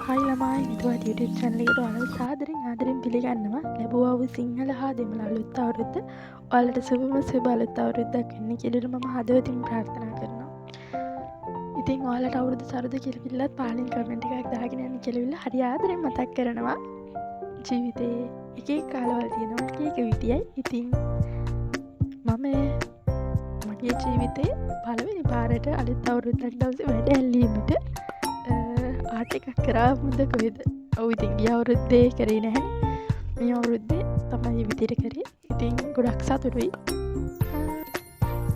හයි ළමයි හිතුවත් YouTube channel එකට ඔයාලව සාදරයෙන් ආදරයෙන් පිළිගන්නවා. ලැබුවා වූ සිංහල හා දෙමළ අලුත් අවුරුද්ද ඔයාලට සුබම සුබ අලුත් අවුරුද්දක් වෙන්න කියලා මම හදවතින් ප්‍රාර්ථනා කරනවා. ඉතින් ඔයාලට අවුරුදු සරුද කියලා කිව්ලත් පාලින් කමෙන්ට් එකක් දාගෙන යන්න කියලා හරි ආදරයෙන් මතක් කරනවා. ජීවිතේ එක එක කාලවල තියෙනවා එක එක විදියයි. ඉතින් මම මගේ ජීවිතේ පළවෙනි පාරට අලුත් අවුරුද්දක් දවසේ වැඩ ඇල්ලීමට ආට එකක් කරා මුද කොහෙද ඔව් ඉතින් ගිය අවුරුද්දේ කරේ නැහැ මේ අවුරුද්දේ තමයි විදිහට කරේ. ඉතින් ගොඩක් සතුටුයි.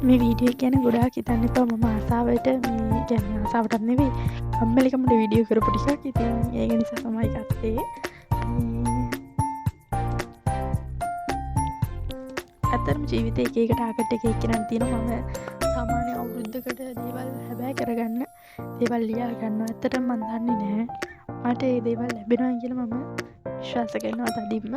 මේ වීඩියෝ එක ගැන ගොඩාක් හිතන්න එපා. මම ආසාවට මේ කියන්නේ ආසාවටත් නෙවෙයි කම්මැලිකමට වීඩියෝ කරපු ටිකක්. ඉතින් ඒක නිසා තමයි ගත්තේ. ඇත්තටම ජීවිතේ එක එක ටාගට් එක එක්කෙනාට තියෙනවා. මම සාමාන්‍ය අවුරුද්දකට දේවල් හැබෑ කරගන්න දේවල් ලියා ගන්නවා. ඇත්තටම මම දන්නේ නැහැ මට ඒ දේවල් ලැබෙනවා කියලා. මම විශ්වාස කරනවා තදින්ම.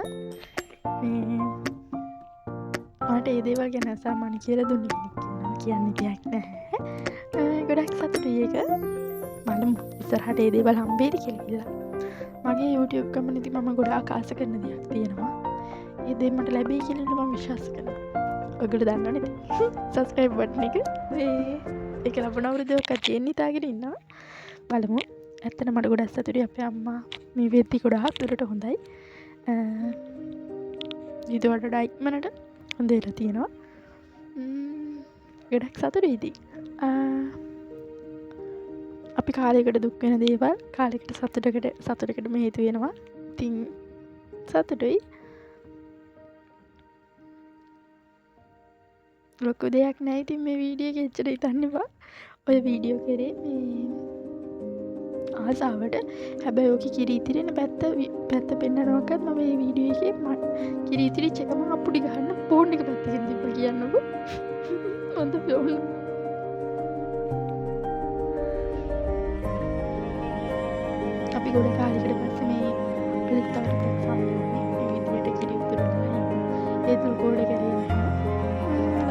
මට ඒ දේවල් ගැන අසාමාන්‍ය කියලා දුන්න කෙනෙක් ඉන්නවා කියන්නේ දෙයක් නැහැ. ගොඩක් සතුටුයි ඒක. බලමු ඉස්සරහට ඒ දේවල් හම්බෙයිද කියලා. මගේ YouTube කමියුනිටි මම ගොඩාක් ආස කරන දෙයක් තියෙනවා. ඒ දේ මට ලැබෙයි කියලා මම විශ්වාස කරනවා. ඔයගොල්ලෝ දන්නවනේ subscribe button එක ඒක ලබන අවුරුද්දක තියෙන ඉතාලගෙන ඉන්නවා. බලමු. ඇත්තට මට ගොඩක් සතුටුයි. අපේ අම්මා මේ වෙද්දි ගොඩාක් දුරට හොඳයි. ඊට වඩා ඉක්මනට හොඳ වෙලා තියෙනවා. ගොඩක් සතුටුයි ඉතින්. අපි කාලයකට දුක් වෙන දේවල් කාලයකට සතුටකට හේතු වෙනවා. ඉතින් සතුටුයි. ලොකු දෙයක් නැහැ. ඉතින් මේ වීඩියෝ එක එච්චර හිතන්න එපා. ඔය වීඩියෝ කරේ මේ ආසාවට. හැබැයි ඔක කිරි ඉතිරෙන පැත්ත පෙන්නනවකත් මම මේ වීඩියෝ එකේ කිරි ඉතිරිච්ච එකම අප්පුඩි ගහන්න ෆෝන් එක පැත්තකින් තිබ්බා කියන්නකෝ. හොඳ ෆෝන්. අපි ගොඩ කාලයකට පස්සේ මේ අලුත් අවුරුද්දක් සම්පූර්ණ මේ විදියට කිරි උතුරනවා. ඒත් කෝඩ කරේ නැහැ.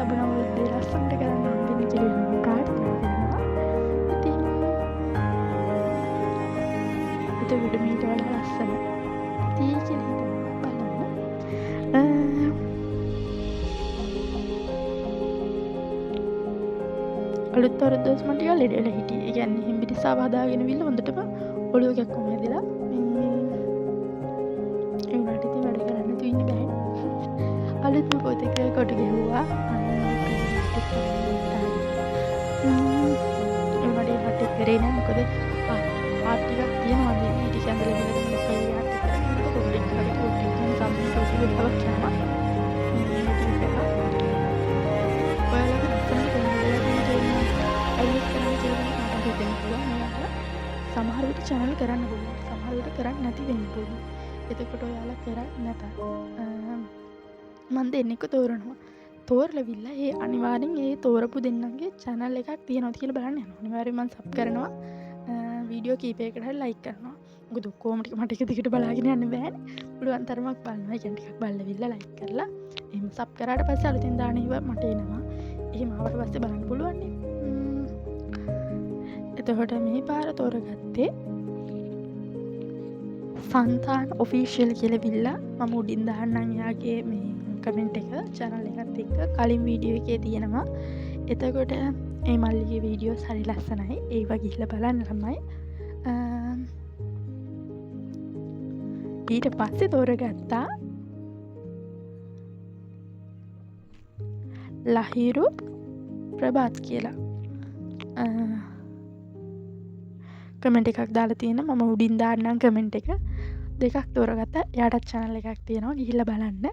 ලබන අවුරුද්දේ ලස්සනට කරන්න හම්බෙන්න කියලා මම ප්‍රාර්ථනා කරනවා. ඉතින් එතකොට මේට වඩා ලස්සන තී කියලා බලන්න. අලුත් අවුරුද්දස් මම ටිකක් ලෙඩ වෙලා හිටියේ. ඒ කියන්නේ හිම්බිරිස්සාව හදාගෙන ඉවිල්ලා හොඳටම ඔළුව කැක්කුම හැදිලා ඒ වුණාට ඉතින් වැඩ කරන්න තු ඉන්න බෑ. අලුත්ම පොත එක කොට ගෙවුවා. ඒවලේ හට් එක කරේ නෑ. මොකද ආට් ටිකක් තියෙනවා මේ ටික ඇඳලා ඉඳලා මොකද ආට් එක කරන්නේ පොඩි එකකට පොඩි එකක් සම්පූර්ණ සෝසියල් එකක් කරනවා. සමහර විට channel කරන්න පුළුවන්. සමහර විට කරන්නේ නැති වෙන්න පුළුවන්. එතකොට ඔයාලා කරන්නේ නැත. මම දෙන්නෙක්ව තෝරනවා. තෝරලවිල්ලා ඒ අනිවාර්යෙන් ඒ තෝරපු දෙන්නගේ channel එකක් තියෙනවද කියලා බලන්න යනවා. අනිවාර්යෙන් මම sub කරනවා. වීඩියෝ කීපයකට හරි like කරනවා. මොකද ඔක්කොම ටික මට එක දිගට බලාගෙන යන්න බෑනේ. පුළුවන් තරමක් බලනවා. ඒ කියන්නේ ටිකක් බලලවිල්ලා like කරලා එහෙම sub කරාට පස්සේ අලුතෙන් දාන ඒවා මට එනවා. එහෙම ආවට පස්සේ බලන්න පුළුවන් නේ. එතකොට මේ පාර තෝරගත්තේ සන්තාන ඔෆිෂියල් කියලා විල්ලා මම උඩින් දාන්නම් යාගේ මේ කමෙන්ට් එක channel එකත් එක්ක කලින් වීඩියෝ එකේ තියෙනවා. එතකොට මේ මල්ලිගේ වීඩියෝස් හරි ලස්සනයි. ඒවා ගිහිල්ලා බලන්න ළමයි. ඊට පස්සේ තෝරගත්තා ලහිරු ප්‍රභාත් කියලා. කමෙන්ට් එකක් දාලා තියෙන මම උඩින් දාන්නම් කමෙන්ට් එක. දෙකක් තෝරගත්තා. එයාටත් channel එකක් තියෙනවා. ගිහිල්ලා බලන්න.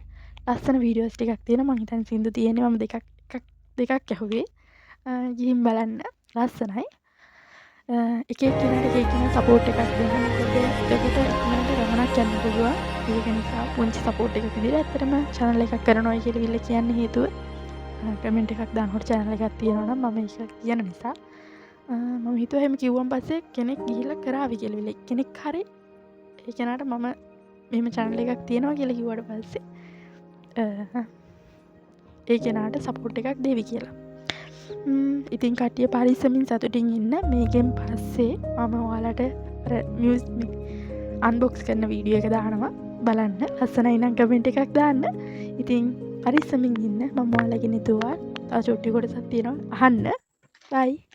ලස්සන වීඩියෝස් ටිකක් තියෙනවා. මම හිතන්නේ සින්දු තියෙන්නේ මම දෙකක් ඇහුවේ. ගිහින් බලන්න. ලස්සනයි. එක එක්කෙනා සපෝට් එකක් දෙන්න. මොකද එතකොට ඉක්මනට ගමනක් යන්න පුළුවන්. ඒක නිසා පුංචි සපෝට් එකක් විදිහට ඇත්තටම channel එකක් කරනවා කියලා විල්ල කියන්න හේතුව කමෙන්ට් එකක් දානකොට channel එකක් තියෙනවා නම් මම ඒක කියන නිසා මම හිතුවා එහෙම කිව්වන් පස්සේ කෙනෙක් ගිහිල්ලා කරාවි කියලා විල කෙනෙක් හරි ඒ කෙනාට මම මෙහෙම channel එකක් තියෙනවා කියලා කිව්වට පස්සේ ඒ කෙනාට සපෝට් එකක් දෙවි කියලා. ඉතින් කට්ටිය පරිස්සමින් සතුටින් ඉන්න. මේකෙන් පස්සේ මම ඔයාලට අර අන්බොක්ස් කරන වීඩියෝ එක දානවා බලන්න. ලස්සනයි නම් කමෙන්ට් එකක් දාන්න. ඉතින් පරිස්සමින් ඉන්න. මම ඔයාලගේ නිතුවා තව චුට්ටි කොටසක් තියෙනවා අහන්න. බයි.